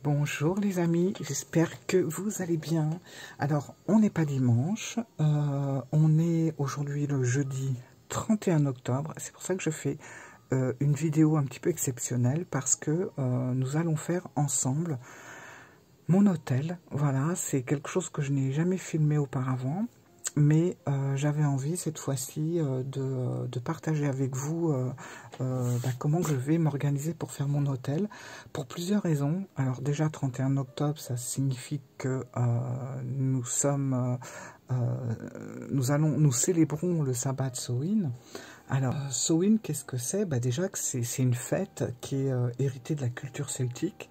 Bonjour les amis, j'espère que vous allez bien. Alors, on n'est pas dimanche, on est aujourd'hui le jeudi 31 octobre. C'est pour ça que je fais une vidéo un petit peu exceptionnelle parce que nous allons faire ensemble mon hôtel. Voilà, c'est quelque chose que je n'ai jamais filmé auparavant. Mais j'avais envie cette fois-ci de partager avec vous comment je vais m'organiser pour faire mon hôtel, pour plusieurs raisons. Alors déjà 31 octobre, ça signifie que nous célébrons le sabbat de Samhain. Alors Samhain, qu'est-ce que c'est? Déjà que c'est une fête qui est héritée de la culture celtique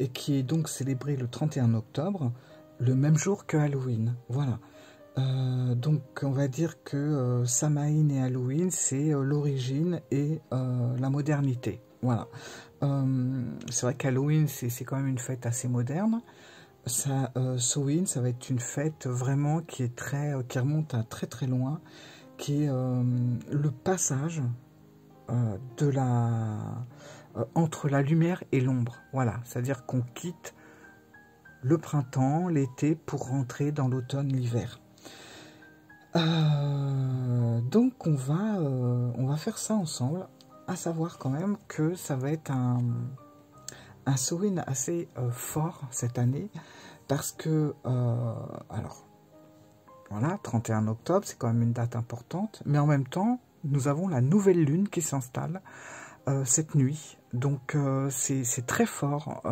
et qui est donc célébrée le 31 octobre, le même jour que Halloween. Voilà. Donc on va dire que Samhain et Halloween, c'est l'origine et la modernité. Voilà. C'est vrai qu'Halloween, c'est quand même une fête assez moderne. Samhain, ça va être une fête vraiment qui remonte à très très loin, qui est le passage entre la lumière et l'ombre. Voilà, c'est-à-dire qu'on quitte le printemps, l'été pour rentrer dans l'automne, l'hiver. Donc on va faire ça ensemble, à savoir quand même que ça va être un Samhain assez fort cette année, parce que, alors, voilà, 31 octobre, c'est quand même une date importante, mais en même temps, nous avons la nouvelle lune qui s'installe cette nuit, donc c'est très fort.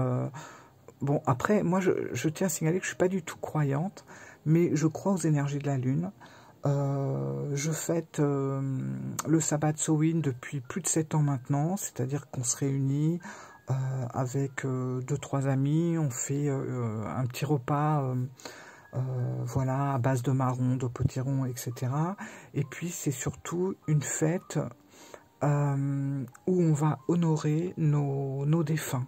Bon, après, moi, je tiens à signaler que je ne suis pas du tout croyante, mais je crois aux énergies de la lune. Je fête le sabbat de Samhain depuis plus de 7 ans maintenant, c'est-à-dire qu'on se réunit avec 2-3 amis, on fait un petit repas voilà, à base de marrons, de potiron, etc. Et puis c'est surtout une fête où on va honorer nos défunts.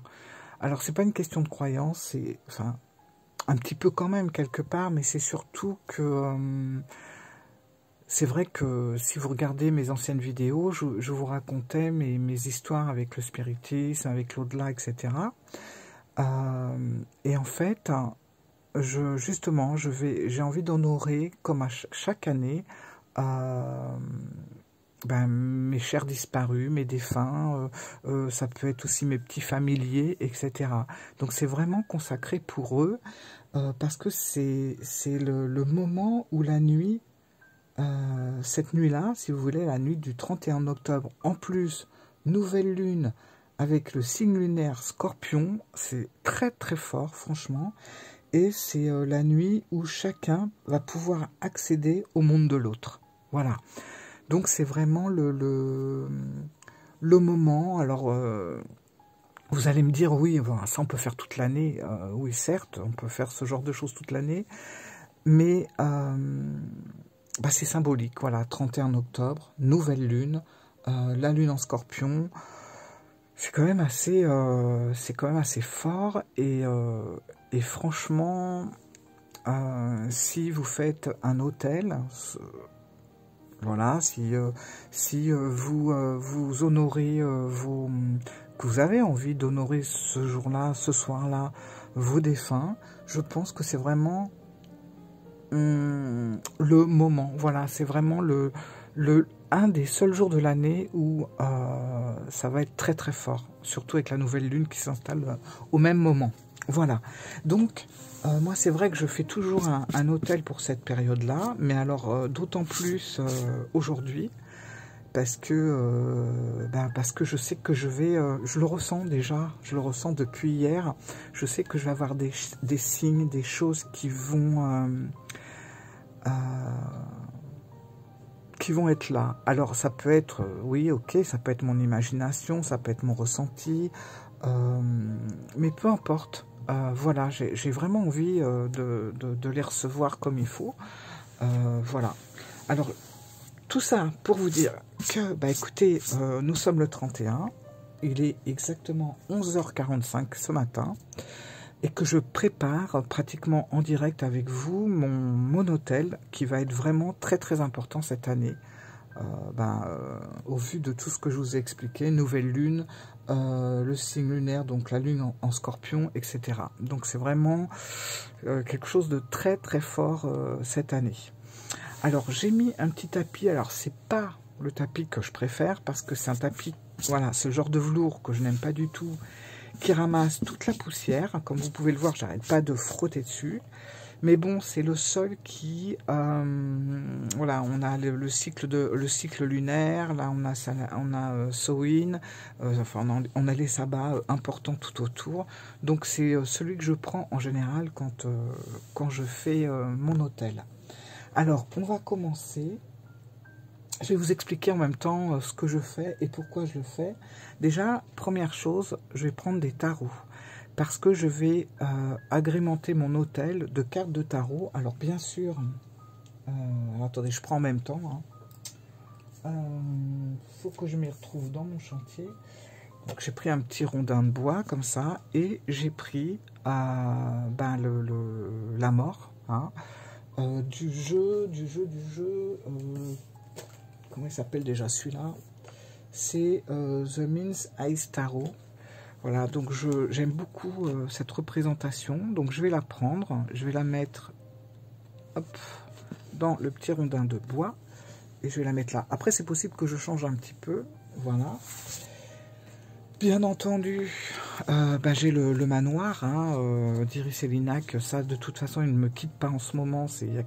Alors c'est pas une question de croyance, c'est enfin un petit peu quand même quelque part, mais c'est surtout que c'est vrai que si vous regardez mes anciennes vidéos, je vous racontais mes histoires avec le spiritisme, avec l'au-delà, etc. Et en fait, justement, j'ai envie d'honorer, comme à chaque année, mes chers disparus, mes défunts, ça peut être aussi mes petits familiers, etc. Donc c'est vraiment consacré pour eux, parce que c'est le moment où la nuit, cette nuit-là, si vous voulez, la nuit du 31 octobre, en plus, nouvelle lune avec le signe lunaire Scorpion, c'est très très fort, franchement, et c'est la nuit où chacun va pouvoir accéder au monde de l'autre. Voilà. Donc c'est vraiment le moment. Alors, vous allez me dire, oui, ça on peut faire toute l'année. Oui, certes, on peut faire ce genre de choses toute l'année, mais c'est symbolique, voilà, 31 octobre, nouvelle lune, la lune en Scorpion, c'est quand même assez fort, et franchement, si vous faites un hôtel, voilà, si vous honorez que vous avez envie d'honorer ce jour-là, ce soir-là, vos défunts, je pense que c'est vraiment le moment. Voilà, c'est vraiment un des seuls jours de l'année où ça va être très très fort, surtout avec la nouvelle lune qui s'installe au même moment. Voilà, donc moi c'est vrai que je fais toujours un hôtel pour cette période-là, mais alors d'autant plus aujourd'hui, parce que je sais que je le ressens déjà, je le ressens depuis hier, je sais que je vais avoir des signes, des choses qui vont être là. Alors ça peut être, oui, ok, ça peut être mon imagination, ça peut être mon ressenti, mais peu importe. Voilà, j'ai vraiment envie de les recevoir comme il faut. Voilà. Alors, tout ça pour vous dire que, écoutez, nous sommes le 31, il est exactement 11h45 ce matin, et que je prépare pratiquement en direct avec vous mon hôtel, qui va être vraiment très très important cette année. Au vu de tout ce que je vous ai expliqué, nouvelle lune, le signe lunaire, donc la lune en scorpion, etc. Donc c'est vraiment quelque chose de très très fort cette année. Alors j'ai mis un petit tapis, alors c'est pas le tapis que je préfère parce que c'est un tapis, voilà, ce genre de velours que je n'aime pas du tout, qui ramasse toute la poussière. Comme vous pouvez le voir, j'arrête pas de frotter dessus. Mais bon, c'est le sol qui, voilà, on a le cycle lunaire, là on a Samhain, enfin on a les sabbats importants tout autour. Donc c'est celui que je prends en général quand je fais mon hôtel. Alors on va commencer. Je vais vous expliquer en même temps ce que je fais et pourquoi je le fais. Déjà, première chose, je vais prendre des tarots. Parce que je vais agrémenter mon hôtel de cartes de tarot. Alors bien sûr, attendez, je prends en même temps. Faut que je m'y retrouve dans mon chantier. Donc j'ai pris un petit rondin de bois comme ça et j'ai pris la mort du jeu. Comment il s'appelle déjà celui-là? C'est The Min's Ice Tarot. Voilà, donc j'aime beaucoup cette représentation. Donc je vais la prendre, je vais la mettre hop, dans le petit rondin de bois et je vais la mettre là. Après, c'est possible que je change un petit peu. Voilà. Bien entendu, j'ai le manoir d'Iris et Linac. Ça, de toute façon, il ne me quitte pas en ce moment. Il y a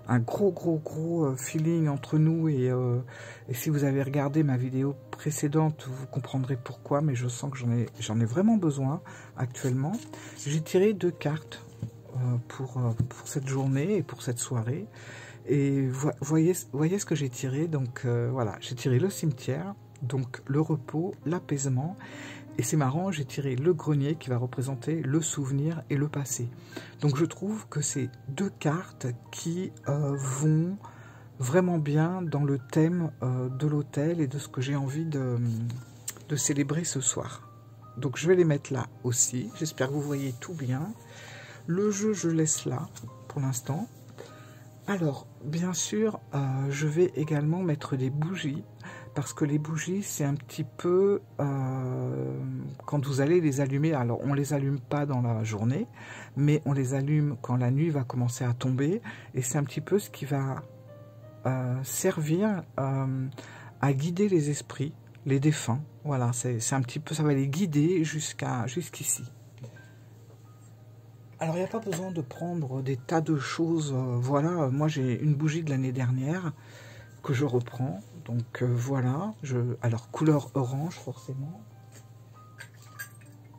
un gros feeling entre nous et si vous avez regardé ma vidéo précédente, vous comprendrez pourquoi, mais je sens que j'en ai vraiment besoin actuellement. J'ai tiré 2 cartes pour cette journée et pour cette soirée. Et voyez ce que j'ai tiré. Donc voilà, j'ai tiré le cimetière, donc le repos, l'apaisement. Et c'est marrant, j'ai tiré le grenier qui va représenter le souvenir et le passé. Donc je trouve que c'est 2 cartes qui vont vraiment bien dans le thème de l'hôtel et de ce que j'ai envie de célébrer ce soir. Donc je vais les mettre là aussi. J'espère que vous voyez tout bien. Le jeu, je laisse là pour l'instant. Alors, bien sûr, je vais également mettre des bougies. Parce que les bougies, c'est un petit peu quand vous allez les allumer. Alors, on ne les allume pas dans la journée, mais on les allume quand la nuit va commencer à tomber. Et c'est un petit peu ce qui va servir à guider les esprits, les défunts. Voilà, c'est un petit peu, ça va les guider jusqu'ici. Alors, il n'y a pas besoin de prendre des tas de choses. Voilà, moi, j'ai une bougie de l'année dernière que je reprends. Donc voilà, alors couleur orange forcément.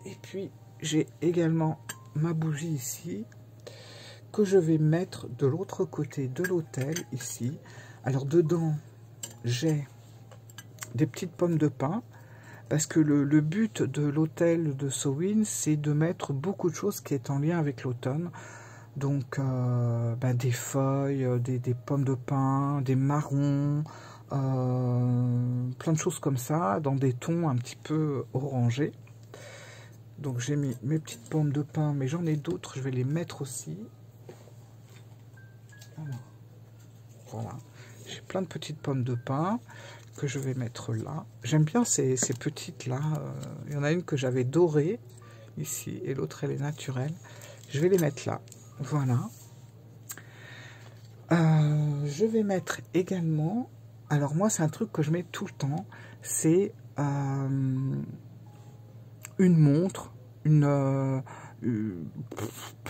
Et puis j'ai également ma bougie ici que je vais mettre de l'autre côté de l'hôtel ici. Alors dedans j'ai des petites pommes de pin parce que le but de l'hôtel de Samhain, c'est de mettre beaucoup de choses qui est en lien avec l'automne. Donc des feuilles, des pommes de pin, des marrons, plein de choses comme ça, dans des tons un petit peu orangés. Donc j'ai mis mes petites pommes de pin, mais j'en ai d'autres, je vais les mettre aussi. Alors, voilà, j'ai plein de petites pommes de pin que je vais mettre là. J'aime bien ces petites là, il y en a une que j'avais dorée ici, et l'autre elle est naturelle. Je vais les mettre là, voilà. Je vais mettre également... Alors moi, c'est un truc que je mets tout le temps, c'est une montre, peu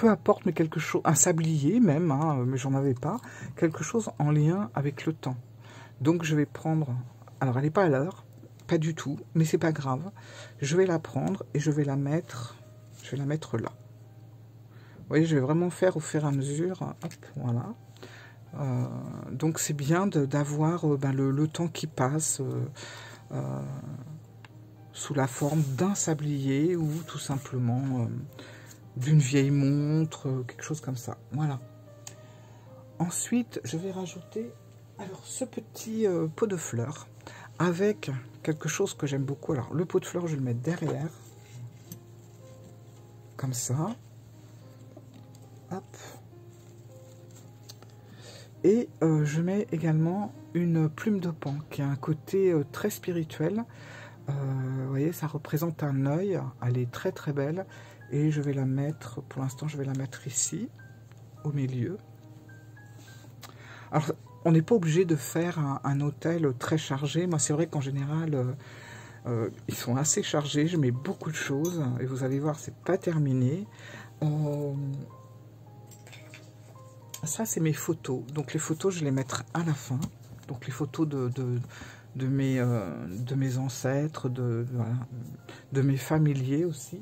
importe, mais quelque chose, un sablier même, mais j'en avais pas, quelque chose en lien avec le temps. Donc je vais prendre, alors elle n'est pas à l'heure, pas du tout, mais c'est pas grave. Je vais la prendre et je vais la mettre là. Vous voyez, je vais vraiment faire au fur et à mesure. Hop, voilà. Donc c'est bien d'avoir le temps qui passe sous la forme d'un sablier ou tout simplement d'une vieille montre, quelque chose comme ça. Voilà. Ensuite, je vais rajouter alors ce petit pot de fleurs avec quelque chose que j'aime beaucoup. Alors le pot de fleurs, je vais le mettre derrière, comme ça. Hop. Et je mets également une plume de pan qui a un côté très spirituel. Vous voyez, ça représente un œil. Elle est très très belle. Et je vais la mettre, pour l'instant, je vais la mettre ici, au milieu. Alors, on n'est pas obligé de faire un hôtel très chargé. Moi, c'est vrai qu'en général, ils sont assez chargés. Je mets beaucoup de choses. Et vous allez voir, c'est pas terminé. Ça, c'est mes photos. Donc, les photos, je vais les mettre à la fin. Donc, les photos de mes ancêtres, voilà, de mes familiers aussi.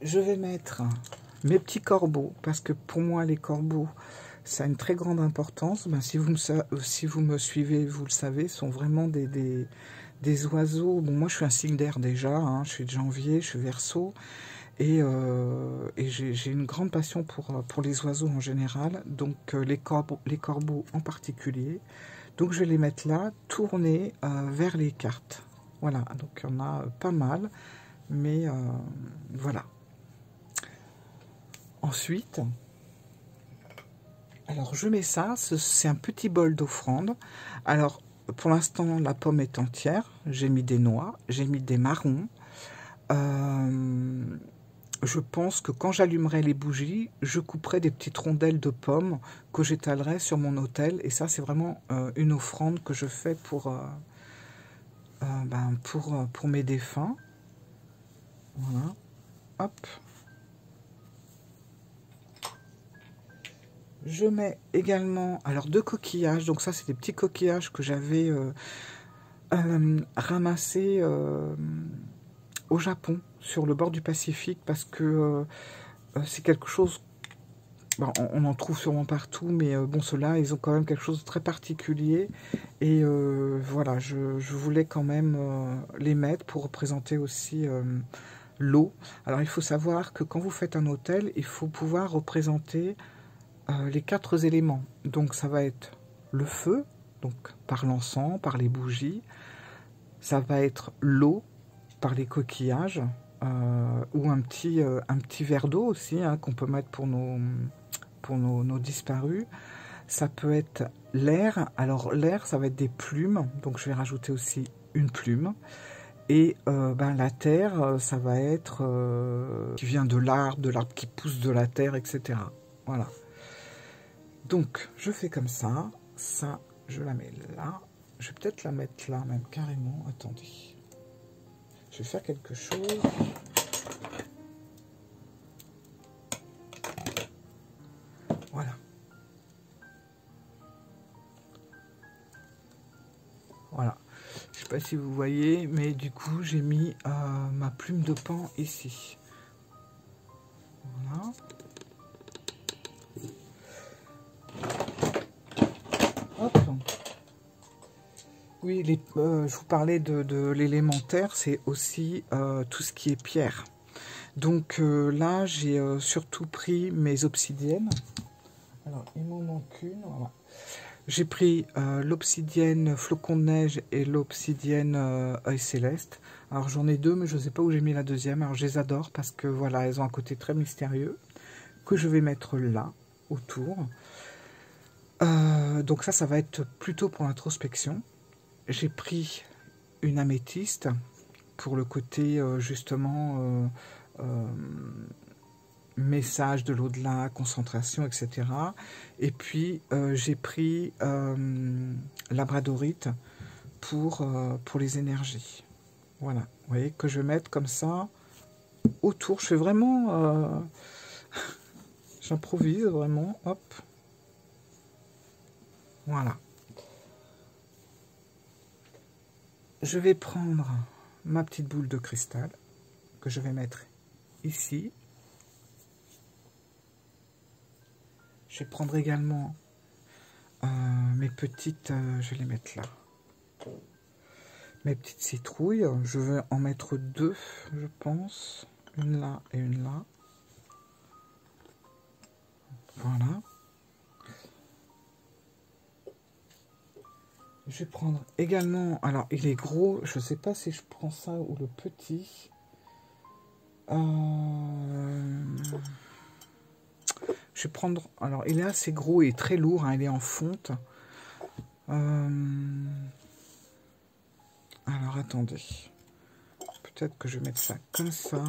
Je vais mettre mes petits corbeaux, parce que pour moi, les corbeaux, ça a une très grande importance. Ben, si vous me suivez, vous le savez, sont vraiment des oiseaux. Bon, moi, je suis un signe d'air déjà, hein, je suis de janvier, je suis Verseau, et j'ai une grande passion pour les oiseaux en général, donc les corbeaux en particulier. Donc, je vais les mettre là, tournés vers les cartes. Voilà, donc il y en a pas mal, mais voilà. Ensuite, alors je mets ça, c'est un petit bol d'offrande. Alors pour l'instant la pomme est entière, j'ai mis des noix, j'ai mis des marrons. Je pense que quand j'allumerai les bougies, je couperai des petites rondelles de pommes que j'étalerai sur mon autel. Et ça c'est vraiment une offrande que je fais pour mes défunts. Voilà, hop. Je mets également, alors 2 coquillages, donc ça c'est des petits coquillages que j'avais ramassés au Japon, sur le bord du Pacifique, parce que c'est quelque chose, bon, on en trouve sûrement partout, mais bon, ceux-là, ils ont quand même quelque chose de très particulier, et voilà, je voulais quand même les mettre pour représenter aussi l'eau. Alors il faut savoir que quand vous faites un autel, il faut pouvoir représenter les 4 éléments. Donc ça va être le feu, donc par l'encens, par les bougies. Ça va être l'eau, par les coquillages, ou un petit verre d'eau aussi, hein, qu'on peut mettre pour nos disparus. Ça peut être l'air. Alors l'air, ça va être des plumes, donc je vais rajouter aussi une plume. Et la terre, ça va être qui vient de l'arbre qui pousse de la terre, etc. Voilà. Donc, je fais comme ça. Ça, je la mets là. Je vais peut-être la mettre là, même carrément. Attendez. Je vais faire quelque chose. Voilà. Voilà. Je ne sais pas si vous voyez, mais du coup, j'ai mis ma plume de pan ici. Voilà. Hop. Oui, je vous parlais de l'élémentaire, c'est aussi tout ce qui est pierre. Donc là, j'ai surtout pris mes obsidiennes. Alors, il m'en manque une, voilà. J'ai pris l'obsidienne flocon de neige et l'obsidienne œil céleste. Alors, j'en ai 2, mais je ne sais pas où j'ai mis la deuxième. Alors, je les adore parce que, voilà, elles ont un côté très mystérieux que je vais mettre là, autour. Donc ça va être plutôt pour l'introspection. J'ai pris une améthyste pour le côté justement message de l'au-delà, concentration, etc. Et puis j'ai pris labradorite pour les énergies. Voilà, vous voyez, que je vais mettre comme ça autour. Je fais vraiment... j'improvise vraiment, hop. Voilà. Je vais prendre ma petite boule de cristal que je vais mettre ici. Je vais prendre également mes petites... je vais les mettre là. Mes petites citrouilles. Je vais en mettre 2, je pense. Une là et une là. Voilà. Je vais prendre également... Alors, il est gros. Je ne sais pas si je prends ça ou le petit. Je vais prendre... Alors, il est assez gros et très lourd. Hein, il est en fonte. Alors, attendez. Peut-être que je vais mettre ça comme ça.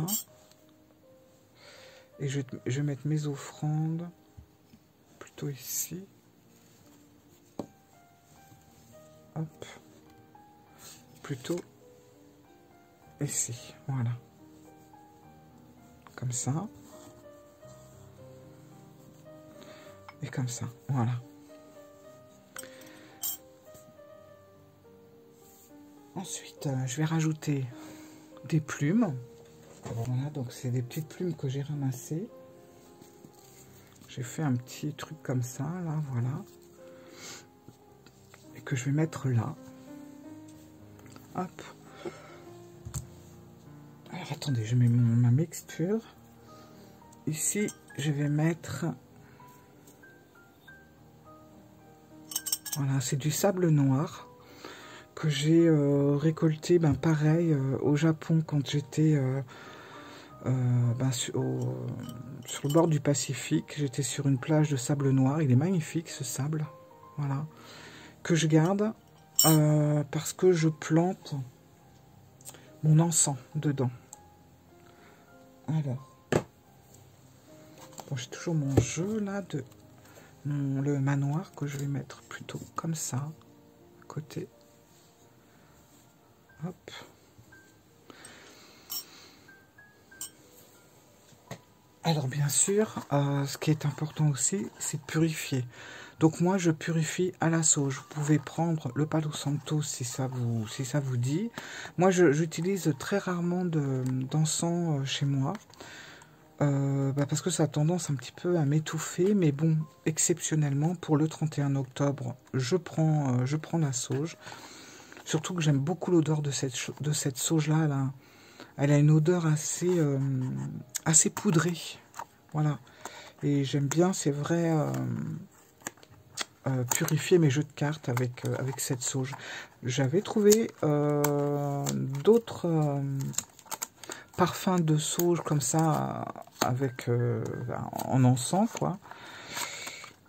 Et je vais mettre mes offrandes plutôt ici. Hop. Plutôt ici. Voilà. Comme ça. Et comme ça. Voilà. Ensuite, je vais rajouter des plumes. Voilà, donc c'est des petites plumes que j'ai ramassées. J'ai fait un petit truc comme ça, là, voilà. Et que je vais mettre là. Hop. Alors, attendez, je mets ma mixture. Ici, je vais mettre... Voilà, c'est du sable noir que j'ai récolté, ben, pareil, au Japon quand j'étais sur le bord du Pacifique. J'étais sur une plage de sable noir. Il est magnifique ce sable, voilà, que je garde parce que je plante mon encens dedans. Alors, bon, j'ai toujours mon jeu là de le manoir que je vais mettre plutôt comme ça, à côté. Hop. Alors bien sûr, ce qui est important aussi, c'est de purifier. Donc moi, je purifie à la sauge. Vous pouvez prendre le Palo Santo si ça vous dit. Moi, j'utilise très rarement d'encens chez moi. Parce que ça a tendance un petit peu à m'étouffer. Mais bon, exceptionnellement, pour le 31 octobre, je prends la sauge. Surtout que j'aime beaucoup l'odeur de cette sauge-là. Elle a une odeur assez poudrée. Voilà. Et j'aime bien, c'est vrai, purifier mes jeux de cartes avec cette sauge. J'avais trouvé d'autres parfums de sauge comme ça, en encens, quoi.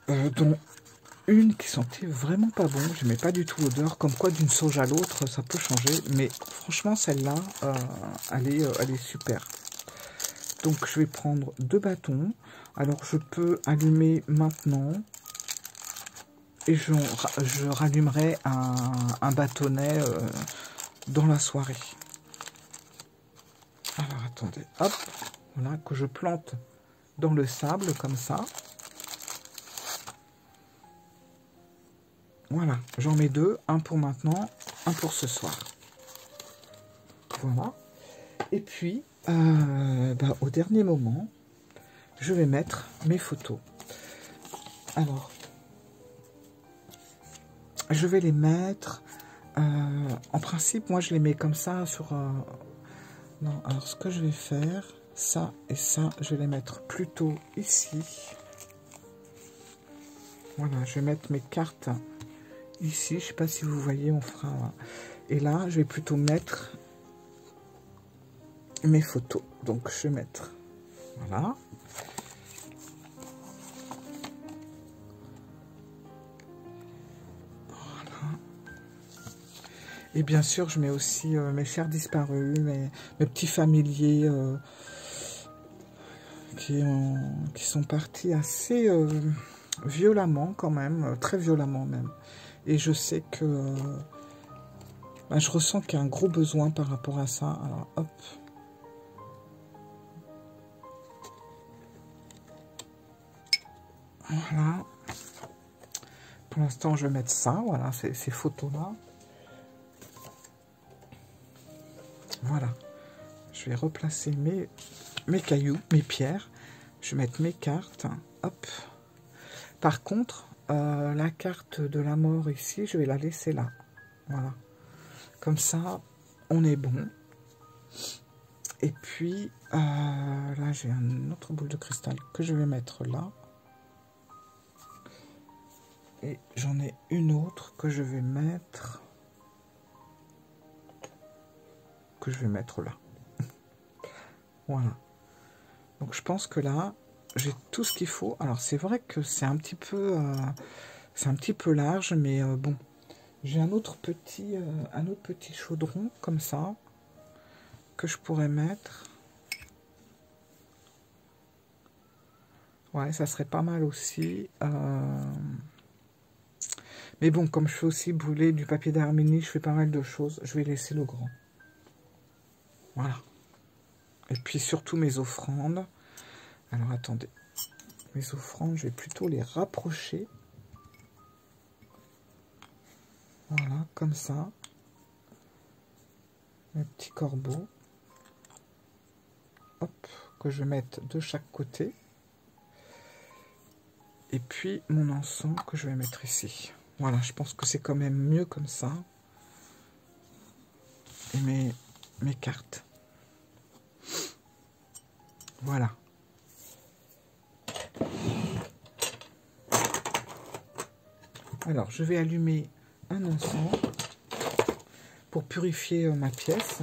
Dont une qui sentait vraiment pas bon. J'aimais pas du tout l'odeur. Comme quoi, d'une sauge à l'autre, ça peut changer. Mais franchement, celle-là, elle est super. Donc, je vais prendre 2 bâtons. Alors, je peux allumer maintenant. Et je rallumerai un bâtonnet dans la soirée. Alors, attendez. Hop. Voilà, que je plante dans le sable, comme ça. Voilà, j'en mets 2, un pour maintenant, un pour ce soir. Voilà. Et puis, au dernier moment, je vais mettre mes photos. Alors, je vais les mettre, en principe, moi je les mets comme ça sur... non, alors ce que je vais faire, ça et ça, je vais les mettre plutôt ici. Voilà, je vais mettre mes cartes ici, je sais pas si vous voyez, on fera... Et là, je vais plutôt mettre mes photos. Donc, je vais mettre... Voilà. Voilà. Et bien sûr, je mets aussi mes chers disparus, mes petits familiers qui sont partis assez violemment quand même, très violemment même. Et je sais que je ressens qu'il y a un gros besoin par rapport à ça. Alors, hop. Voilà. Pour l'instant, je vais mettre ça. Voilà, ces photos-là. Voilà. Je vais replacer mes cailloux, mes pierres. Je vais mettre mes cartes. Hop. Par contre, la carte de la mort ici, je vais la laisser là. Voilà. Comme ça, on est bon. Et puis, là, j'ai une autre boule de cristal que je vais mettre là. Et j'en ai une autre que je vais mettre... là. Voilà. Donc, je pense que là, j'ai tout ce qu'il faut. Alors, c'est vrai que c'est un petit peu large, mais bon... J'ai un autre petit chaudron comme ça que je pourrais mettre. Ouais, ça serait pas mal aussi. Mais bon, comme je fais aussi brûler du papier d'Arménie, je fais pas mal de choses. Je vais laisser le grand. Voilà. Et puis surtout mes offrandes. Alors attendez. Mes offrandes, je vais plutôt les rapprocher. Voilà, comme ça. Mes petits corbeaux. Hop, que je mette de chaque côté. Et puis mon encens que je vais mettre ici. Voilà, je pense que c'est quand même mieux comme ça. Et mes cartes. Voilà. Alors, je vais allumer un encens pour purifier ma pièce.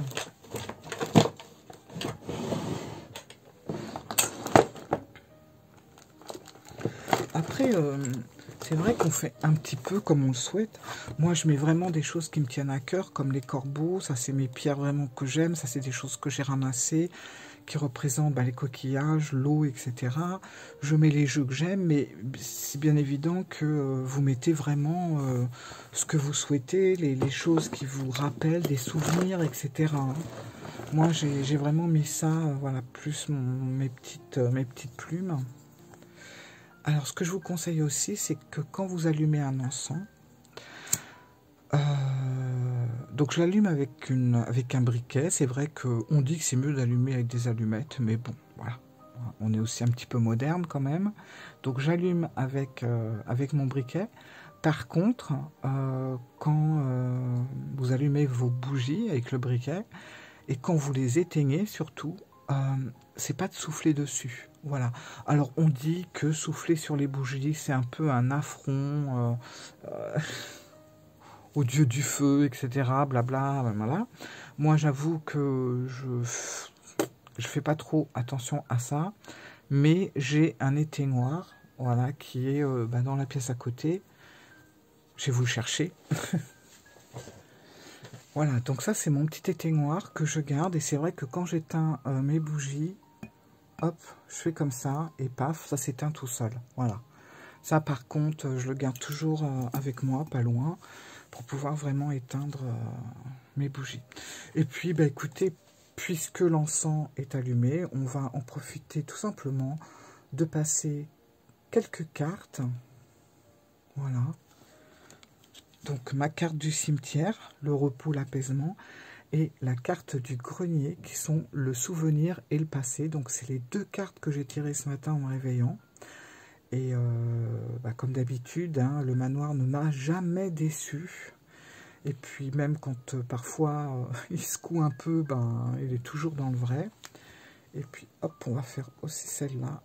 Après, c'est vrai qu'on fait un petit peu comme on le souhaite. Moi, je mets vraiment des choses qui me tiennent à cœur, comme les corbeaux. Ça, c'est mes pierres vraiment que j'aime. Ça, c'est des choses que j'ai ramassées, qui représentent les coquillages, l'eau, etc. Je mets les jeux que j'aime, mais c'est bien évident que vous mettez vraiment ce que vous souhaitez, les choses qui vous rappellent des souvenirs, etc. Moi, j'ai vraiment mis ça, voilà, plus mes petites plumes. Alors, ce que je vous conseille aussi, c'est que quand vous allumez un encens, donc je l'allume avec un briquet. C'est vrai qu'on dit que c'est mieux d'allumer avec des allumettes, mais bon, voilà. On est aussi un petit peu moderne quand même. Donc j'allume avec mon briquet. Par contre, quand vous allumez vos bougies avec le briquet, et quand vous les éteignez surtout, c'est pas de souffler dessus. Voilà. Alors on dit que souffler sur les bougies, c'est un peu un affront au dieu du feu, etc. Blabla, voilà. Moi j'avoue que je fais pas trop attention à ça, mais j'ai un éteignoir, voilà, qui est dans la pièce à côté. Je vais vous le chercher. Voilà, donc ça c'est mon petit éteignoir que je garde, et c'est vrai que quand j'éteins mes bougies, hop, je fais comme ça, et paf, ça s'éteint tout seul, voilà. Ça par contre, je le garde toujours avec moi, pas loin, pour pouvoir vraiment éteindre mes bougies. Et puis, écoutez, puisque l'encens est allumé, on va en profiter tout simplement de passer quelques cartes, voilà. Donc ma carte du cimetière, le repos, l'apaisement, et la carte du grenier, qui sont le souvenir et le passé. Donc c'est les deux cartes que j'ai tirées ce matin en me réveillant. Et comme d'habitude, hein, le manoir ne m'a jamais déçu. Et puis même quand parfois il secoue un peu, il est toujours dans le vrai. Et puis hop, on va faire aussi celle-là.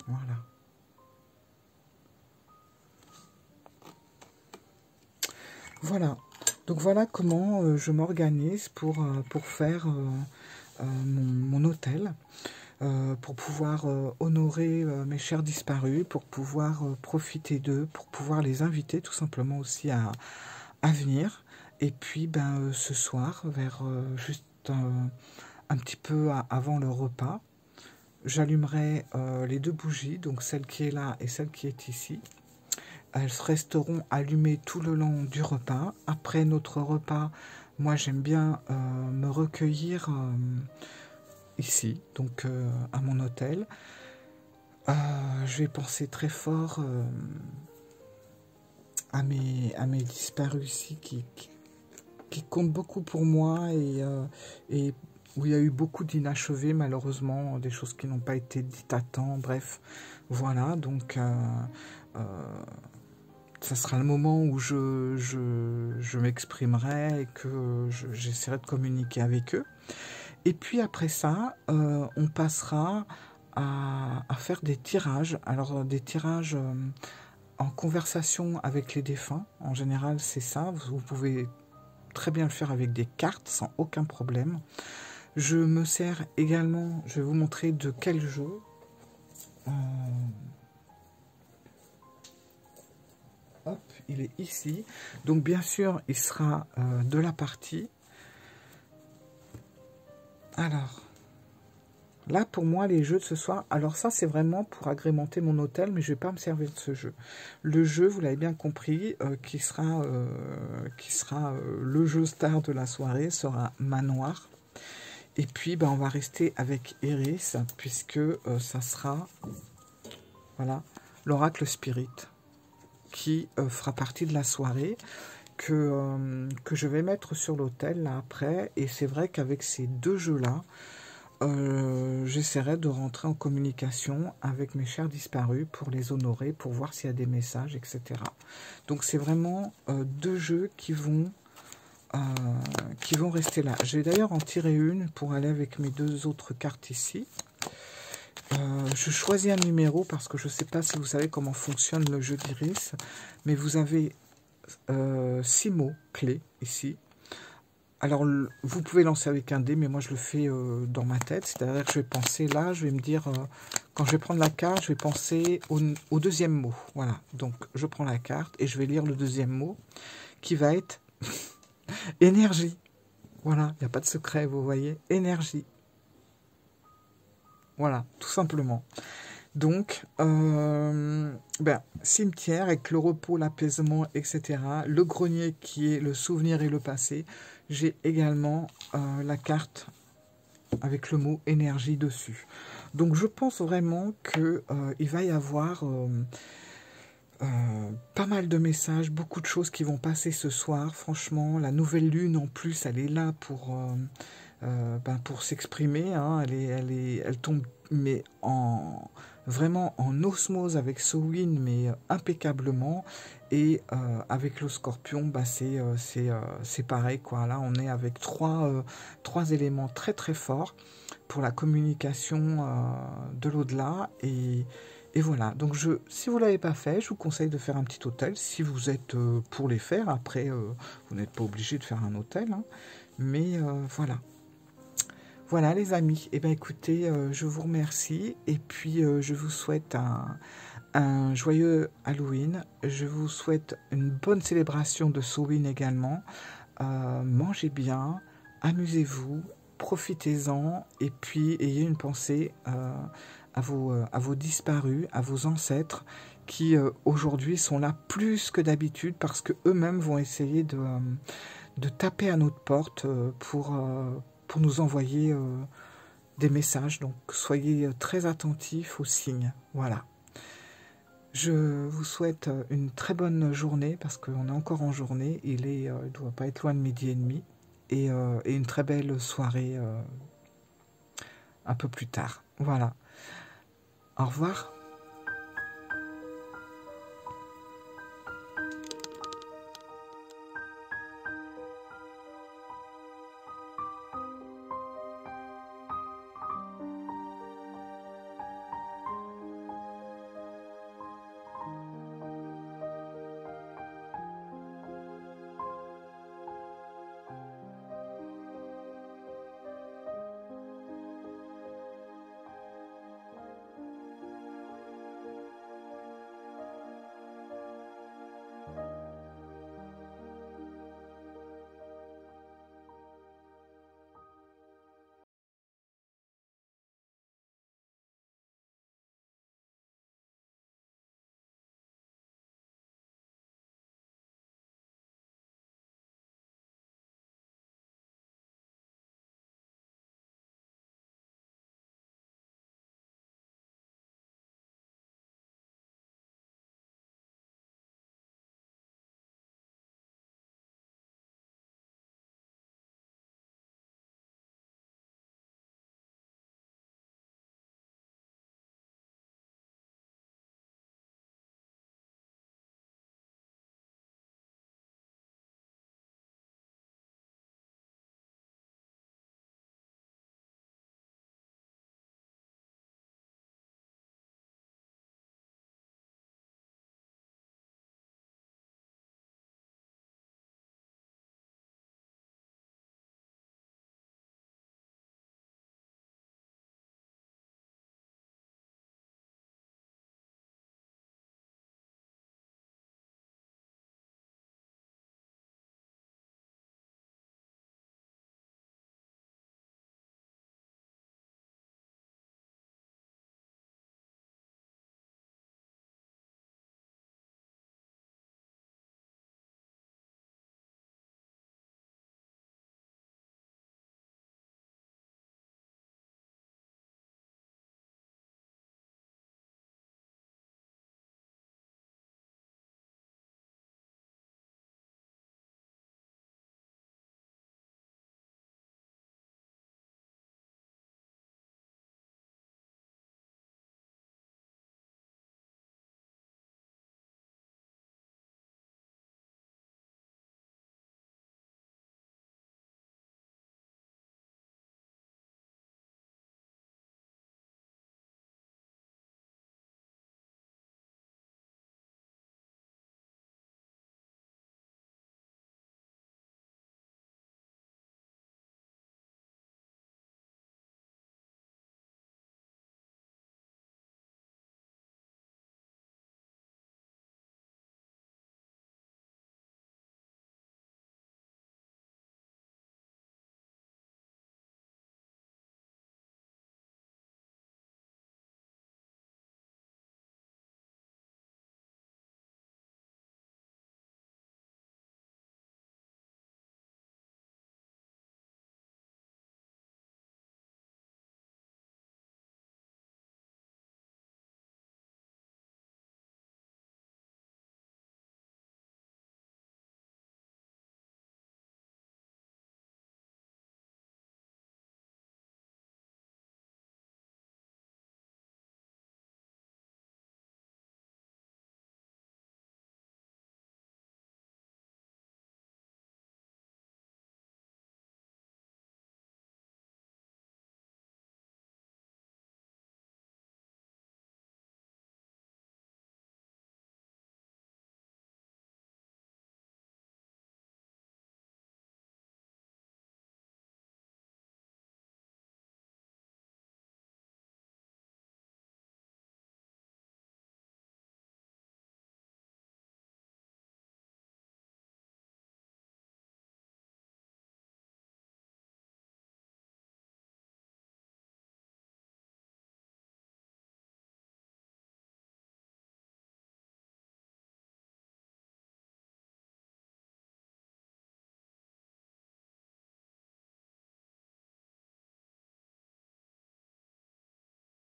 Voilà. Voilà, donc voilà comment je m'organise pour faire mon hôtel, pour pouvoir honorer mes chers disparus, pour pouvoir profiter d'eux, pour pouvoir les inviter tout simplement aussi à venir. Et puis ce soir, vers juste un petit peu avant le repas, j'allumerai les deux bougies, donc celle qui est là et celle qui est ici. Elles resteront allumées tout le long du repas. Après notre repas, moi j'aime bien me recueillir ici, donc à mon hôtel. Je vais penser très fort à mes disparus ici qui comptent beaucoup pour moi, et où il y a eu beaucoup d'inachevés malheureusement, des choses qui n'ont pas été dites à temps, bref, voilà, donc ça sera le moment où je m'exprimerai et que j'essaierai de communiquer avec eux. Et puis après ça, on passera à faire des tirages. Alors des tirages en conversation avec les défunts. En général, c'est ça. Vous pouvez très bien le faire avec des cartes sans aucun problème. Je me sers également, je vais vous montrer de quel jeu. il est ici. Donc bien sûr, il sera de la partie. Alors, là pour moi, les jeux de ce soir, alors ça c'est vraiment pour agrémenter mon hôtel, mais je ne vais pas me servir de ce jeu. Le jeu, vous l'avez bien compris, qui sera le jeu star de la soirée, sera Manoir. Et puis, ben, on va rester avec Eris, puisque ça sera, voilà, l'oracle spirit, qui fera partie de la soirée, que je vais mettre sur l'hôtel, là, après. Et c'est vrai qu'avec ces deux jeux-là, j'essaierai de rentrer en communication avec mes chers disparus pour les honorer, pour voir s'il y a des messages, etc. Donc, c'est vraiment deux jeux qui vont rester là. Je vais d'ailleurs en tirer une pour aller avec mes deux autres cartes ici. Je choisis un numéro parce que je ne sais pas si vous savez comment fonctionne le jeu d'Iris, mais vous avez 6 mots clés ici. Alors, vous pouvez lancer avec un dé, mais moi je le fais dans ma tête. C'est-à-dire que je vais penser là, je vais me dire, quand je vais prendre la carte, je vais penser au deuxième mot. Voilà, donc je prends la carte et je vais lire le deuxième mot qui va être... énergie. Voilà, il n'y a pas de secret, vous voyez. Énergie. Voilà, tout simplement. Donc, cimetière avec le repos, l'apaisement, etc. Le grenier qui est le souvenir et le passé. J'ai également la carte avec le mot énergie dessus. Donc, je pense vraiment qu'il va y avoir... pas mal de messages, beaucoup de choses qui vont passer ce soir. Franchement, la nouvelle lune en plus, elle est là pour s'exprimer. Hein. Elle tombe mais vraiment en osmose avec Sowin, mais impeccablement. Et avec le Scorpion, c'est pareil, quoi. Là, on est avec trois éléments très très forts pour la communication de l'au-delà. Et voilà, donc si vous ne l'avez pas fait, je vous conseille de faire un petit hôtel. Si vous êtes pour les faire, après, vous n'êtes pas obligé de faire un hôtel. Hein. Mais voilà. Voilà les amis, et bien écoutez, je vous remercie. Et puis je vous souhaite un joyeux Halloween. Je vous souhaite une bonne célébration de Samhain également. Mangez bien, amusez-vous, profitez-en. Et puis ayez une pensée... à vos disparus, à vos ancêtres qui aujourd'hui sont là plus que d'habitude parce qu'eux-mêmes vont essayer de taper à notre porte pour nous envoyer des messages. Donc soyez très attentifs aux signes. Voilà. Je vous souhaite une très bonne journée parce qu'on est encore en journée. Il ne doit pas être loin de 12h30 et une très belle soirée un peu plus tard. Voilà. Au revoir.